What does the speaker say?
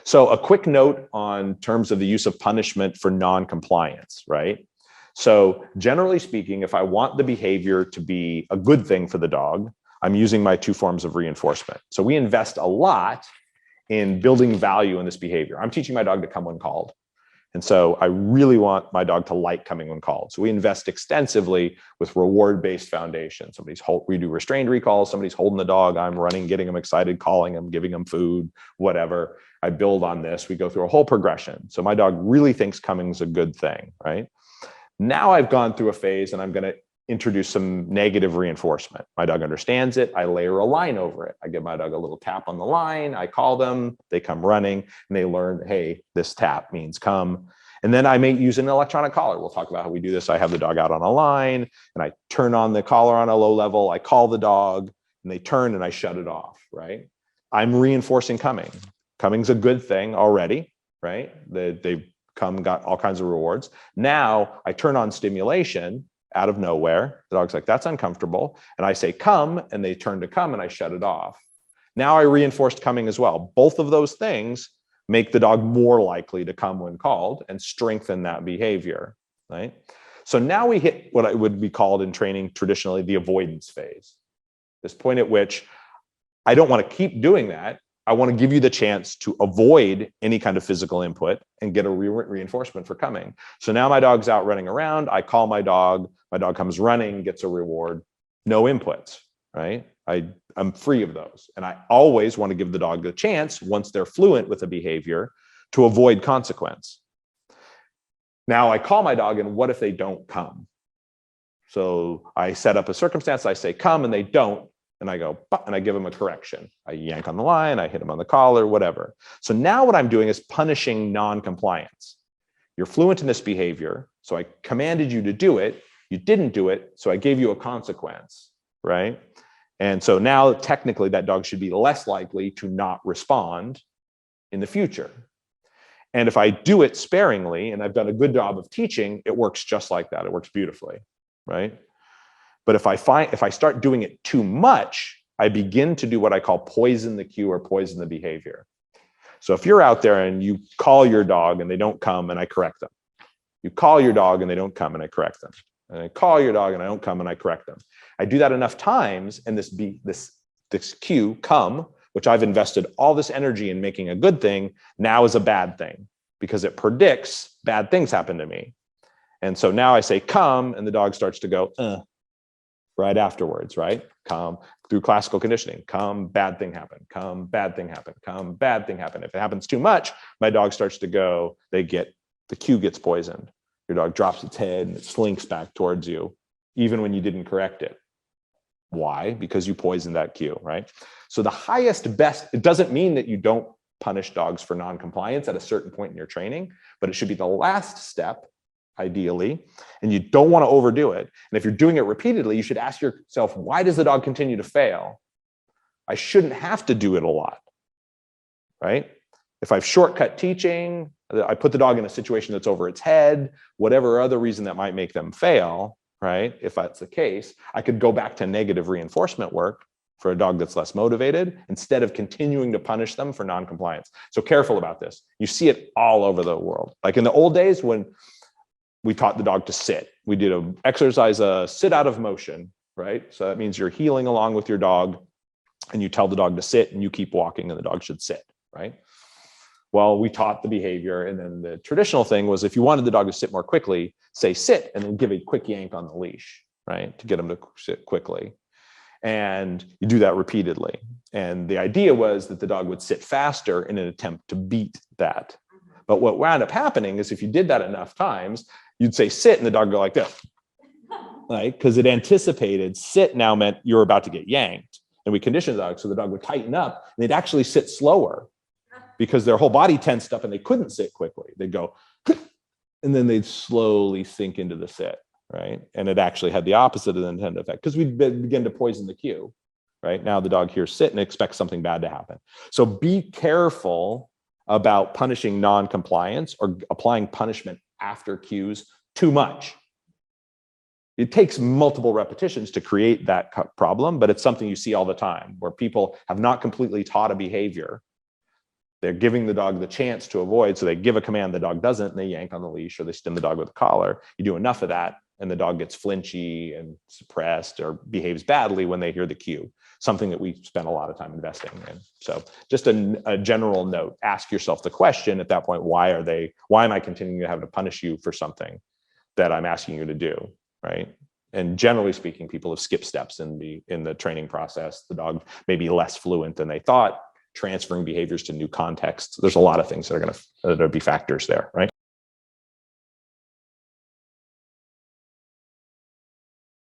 So a quick note on terms of the use of punishment for non-compliance, right? So generally speaking, if I want the behavior to be a good thing for the dog, I'm using my two forms of reinforcement. So we invest a lot in building value in this behavior. I'm teaching my dog to come when called. And so I really want my dog to like coming when called. So we invest extensively with reward-based foundation. We do restrained recalls, somebody's holding the dog, I'm running, getting them excited, calling them, giving them food, whatever. I build on this. We go through a whole progression. So my dog really thinks coming's a good thing, right? Now I've gone through a phase and I'm going to introduce some negative reinforcement. My dog understands it. I layer a line over it. I give my dog a little tap on the line. I call them, they come running, and they learn, hey, this tap means come. And then I may use an electronic collar. We'll talk about how we do this. I have the dog out on a line and I turn on the collar on a low level. I call the dog and they turn and I shut it off, right? I'm reinforcing coming. Coming's a good thing already, right? They've come, got all kinds of rewards. Now I turn on stimulation out of nowhere. The dog's like, that's uncomfortable. And I say, come, and they turn to come and I shut it off. Now I reinforced coming as well. Both of those things make the dog more likely to come when called and strengthen that behavior, right? So now we hit what I would be called in training traditionally the avoidance phase. This point at which I don't want to keep doing that. I want to give you the chance to avoid any kind of physical input and get a reinforcement for coming. So now my dog's out running around. I call my dog comes running, gets a reward, no inputs, right? I'm free of those. And I always want to give the dog the chance, once they're fluent with a behavior, to avoid consequence. Now I call my dog, and what if they don't come? So I set up a circumstance, I say come, and they don't. And I go, and I give them a correction. I yank on the line, I hit them on the collar, whatever. So now what I'm doing is punishing non-compliance. You're fluent in this behavior, so I commanded you to do it. You didn't do it, so I gave you a consequence, right? And so now technically that dog should be less likely to not respond in the future. And if I do it sparingly, and I've done a good job of teaching, it works just like that. It works beautifully, right? But if I start doing it too much, I begin to do what I call poison the cue or poison the behavior. So if you're out there and you call your dog and they don't come, and I correct them. You call your dog and they don't come, and I correct them. And I call your dog and I don't come, and I correct them. I do that enough times, and this cue, come, which I've invested all this energy in making a good thing, now is a bad thing because it predicts bad things happen to me. And so now I say come, and the dog starts to go, right afterwards, right? Come, through classical conditioning, come, bad thing happen, come, bad thing happen, come, bad thing happen. If it happens too much, my dog starts to go, the cue gets poisoned. Your dog drops its head and it slinks back towards you, even when you didn't correct it. Why? Because you poisoned that cue, right? So the highest best, it doesn't mean that you don't punish dogs for non-compliance at a certain point in your training, but it should be the last step, ideally, and you don't want to overdo it. And if you're doing it repeatedly, you should ask yourself, why does the dog continue to fail? I shouldn't have to do it a lot, right? If I've shortcut teaching, I put the dog in a situation that's over its head, whatever other reason that might make them fail, right? If that's the case, I could go back to negative reinforcement work for a dog that's less motivated instead of continuing to punish them for non-compliance. So careful about this. You see it all over the world. Like in the old days when we taught the dog to sit. We did an exercise, sit out of motion, right? So that means you're heeling along with your dog and you tell the dog to sit and you keep walking and the dog should sit, right? Well, we taught the behavior, and then the traditional thing was if you wanted the dog to sit more quickly, say sit and then give a quick yank on the leash, right? To get them to sit quickly. And you do that repeatedly. And the idea was that the dog would sit faster in an attempt to beat that. But what wound up happening is if you did that enough times, you'd say sit and the dog would go like this, right? Because it anticipated sit now meant you're about to get yanked. And we conditioned the dog so the dog would tighten up and they'd actually sit slower because their whole body tensed up and they couldn't sit quickly. They'd go, and then they'd slowly sink into the sit, right? And it actually had the opposite of the intended effect because we begin to poison the cue, right? Now the dog hears sit and expects something bad to happen. So be careful about punishing non-compliance or applying punishment after cues too much. It takes multiple repetitions to create that problem, but it's something you see all the time where people have not completely taught a behavior. they're giving the dog the chance to avoid. So they give a command, the dog doesn't, and they yank on the leash or they stim the dog with a collar. You do enough of that, and the dog gets flinchy and suppressed or behaves badly when they hear the cue, something that we spend a lot of time investing in. So just a general note, ask yourself the question at that point, why am I continuing to have to punish you for something that I'm asking you to do, right? And generally speaking, people have skipped steps in the training process. The dog may be less fluent than they thought, transferring behaviors to new contexts. There's a lot of things that are going to be factors there, right?